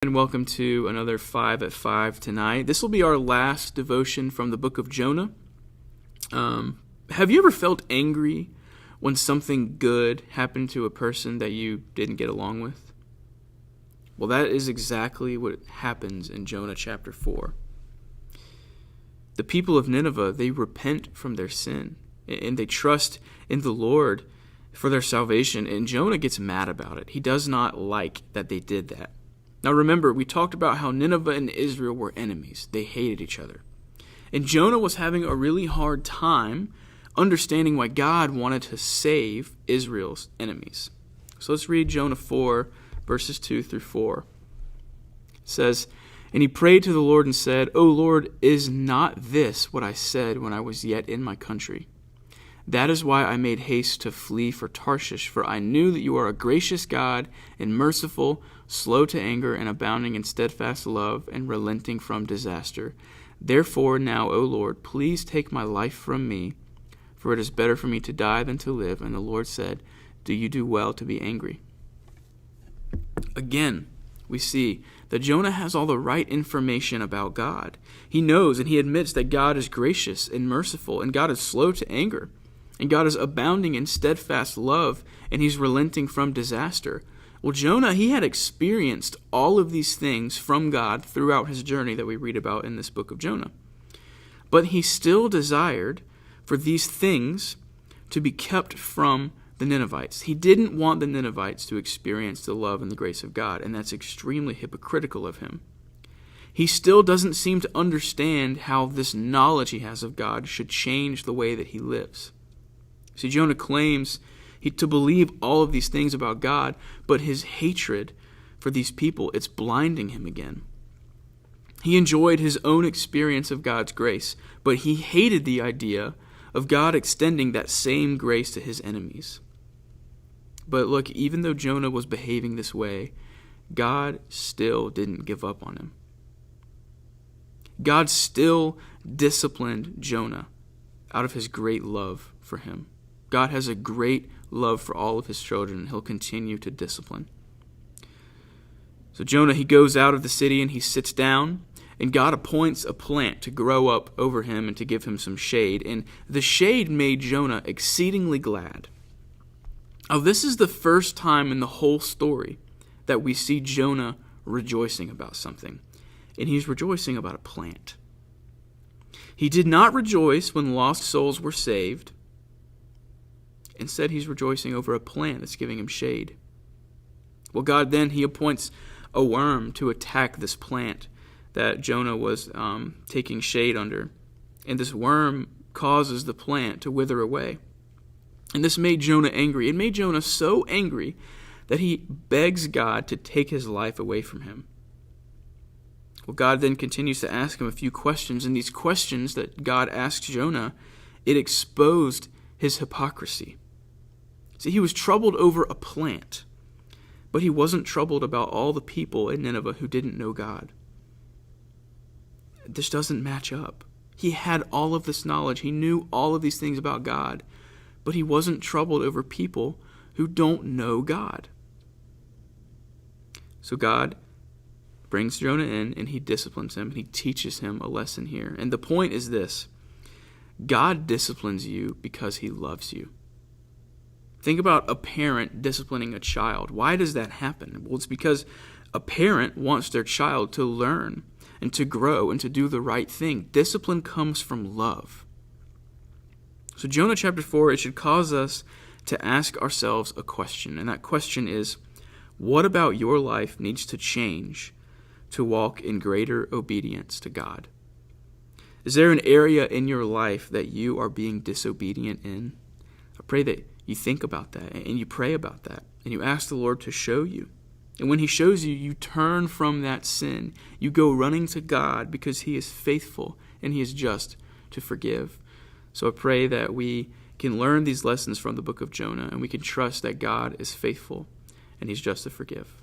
And welcome to another 5 at 5 tonight. This will be our last devotion from the book of Jonah. Have you ever felt angry when something good happened to a person that you didn't get along with? Well, that is exactly what happens in Jonah chapter 4. The people of Nineveh, they repent from their sin, and they trust in the Lord for their salvation, and Jonah gets mad about it. He does not like that they did that. Now remember, we talked about how Nineveh and Israel were enemies. They hated each other. And Jonah was having a really hard time understanding why God wanted to save Israel's enemies. So let's read Jonah 4, verses 2 through 4. It says, "And he prayed to the Lord and said, O Lord, is not this what I said when I was yet in my country? That is why I made haste to flee for Tarshish, for I knew that you are a gracious God and merciful, slow to anger and abounding in steadfast love and relenting from disaster. Therefore now, O Lord, please take my life from me, for it is better for me to die than to live. And the Lord said, Do you do well to be angry?" Again, we see that Jonah has all the right information about God. He knows and he admits that God is gracious and merciful, and God is slow to anger. And God is abounding in steadfast love, and he's relenting from disaster. Well, Jonah, he had experienced all of these things from God throughout his journey that we read about in this book of Jonah. But he still desired for these things to be kept from the Ninevites. He didn't want the Ninevites to experience the love and the grace of God, and that's extremely hypocritical of him. He still doesn't seem to understand how this knowledge he has of God should change the way that he lives. See, Jonah claims to believe all of these things about God, but his hatred for these people, it's blinding him again. He enjoyed his own experience of God's grace, but he hated the idea of God extending that same grace to his enemies. But look, even though Jonah was behaving this way, God still didn't give up on him. God still disciplined Jonah out of his great love for him. God has a great love for all of his children, and he'll continue to discipline. So Jonah, he goes out of the city and he sits down, and God appoints a plant to grow up over him and to give him some shade. And the shade made Jonah exceedingly glad. Now, this is the first time in the whole story that we see Jonah rejoicing about something, and he's rejoicing about a plant. He did not rejoice when lost souls were saved. Instead, he's rejoicing over a plant that's giving him shade. Well, God then, he appoints a worm to attack this plant that Jonah was taking shade under. And this worm causes the plant to wither away. And this made Jonah angry. It made Jonah so angry that he begs God to take his life away from him. Well, God then continues to ask him a few questions. And these questions that God asked Jonah, it exposed his hypocrisy. See, he was troubled over a plant, but he wasn't troubled about all the people in Nineveh who didn't know God. This doesn't match up. He had all of this knowledge. He knew all of these things about God, but he wasn't troubled over people who don't know God. So God brings Jonah in, and he disciplines him, and he teaches him a lesson here. And the point is this: God disciplines you because he loves you. Think about a parent disciplining a child. Why does that happen? Well, it's because a parent wants their child to learn and to grow and to do the right thing. Discipline comes from love. So Jonah chapter 4, it should cause us to ask ourselves a question. And that question is, what about your life needs to change to walk in greater obedience to God? Is there an area in your life that you are being disobedient in? I pray that you think about that and you pray about that and you ask the Lord to show you. And when he shows you, you turn from that sin. You go running to God because he is faithful and he is just to forgive. So I pray that we can learn these lessons from the book of Jonah, and we can trust that God is faithful and he's just to forgive.